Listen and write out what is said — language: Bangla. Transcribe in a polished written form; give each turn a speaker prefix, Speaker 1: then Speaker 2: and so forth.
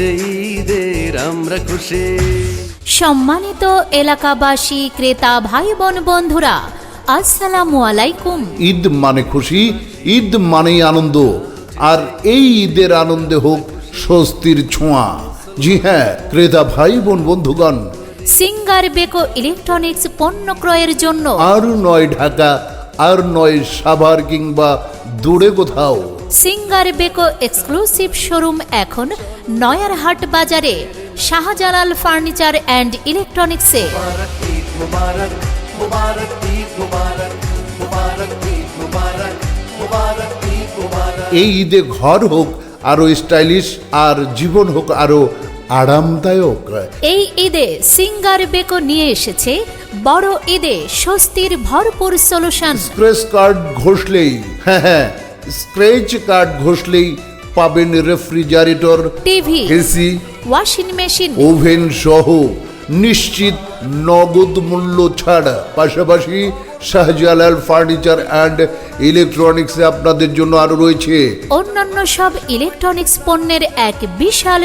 Speaker 1: ঈদের আমরা খুশি।
Speaker 2: সম্মানিত এলাকাবাসী, ক্রেতা ভাই বোন বন্ধুরা, আসসালামু আলাইকুম।
Speaker 3: ঈদ মানে খুশি, ঈদ মানেই আনন্দ, আর এই ঈদের আনন্দে হোক স্বস্তির ছোঁয়া। জি হ্যাঁ ক্রেতা ভাই বোন বন্ধুগণ,
Speaker 2: সিঙ্গার বেকো ইলেকট্রনিক্স পণ্য ক্রয়ের জন্য
Speaker 3: আর নয় ঢাকা, আর নয় সাভার কিংবা দূরে কোথাও,
Speaker 2: সিঙ্গার বেকো এক্সক্লুসিভ শোরুম এখন নয়ারহাট বাজারে শাহজালাল ফার্নিচার অ্যান্ড ইলেকট্রনিক্সে।
Speaker 1: মুবারক ঈদ মুবারক, মুবারক ঈদ মুবারক, মুবারক ঈদ মুবারক, মুবারক ঈদ মুবারক।
Speaker 3: এই ঈদে ঘর হোক আরো স্টাইলিশ, আর জীবন হোক আরো আরামদায়ক।
Speaker 2: এই ঈদে সিঙ্গার বেকো নিয়ে এসেছে বড় ঈদে স্বস্তির ভরপুর সলিউশন।
Speaker 3: স্ক্র্যাচ কার্ড ঘষলেই, হ্যাঁ স্ক্র্যাচ কার্ড ঘষলেই পাবেন refrigerator,
Speaker 2: TV,
Speaker 3: AC,
Speaker 2: washing machine,
Speaker 3: oven সহ নিশ্চিত নগদ মূল্য ছাড়। পাশাপাশি শাহজালাল ফার্নিচার অ্যান্ড ইলেকট্রনিক্সে আপনাদের জন্য আরো রয়েছে
Speaker 2: অন্যান্য সব ইলেকট্রনিক্স পণ্যের এক বিশাল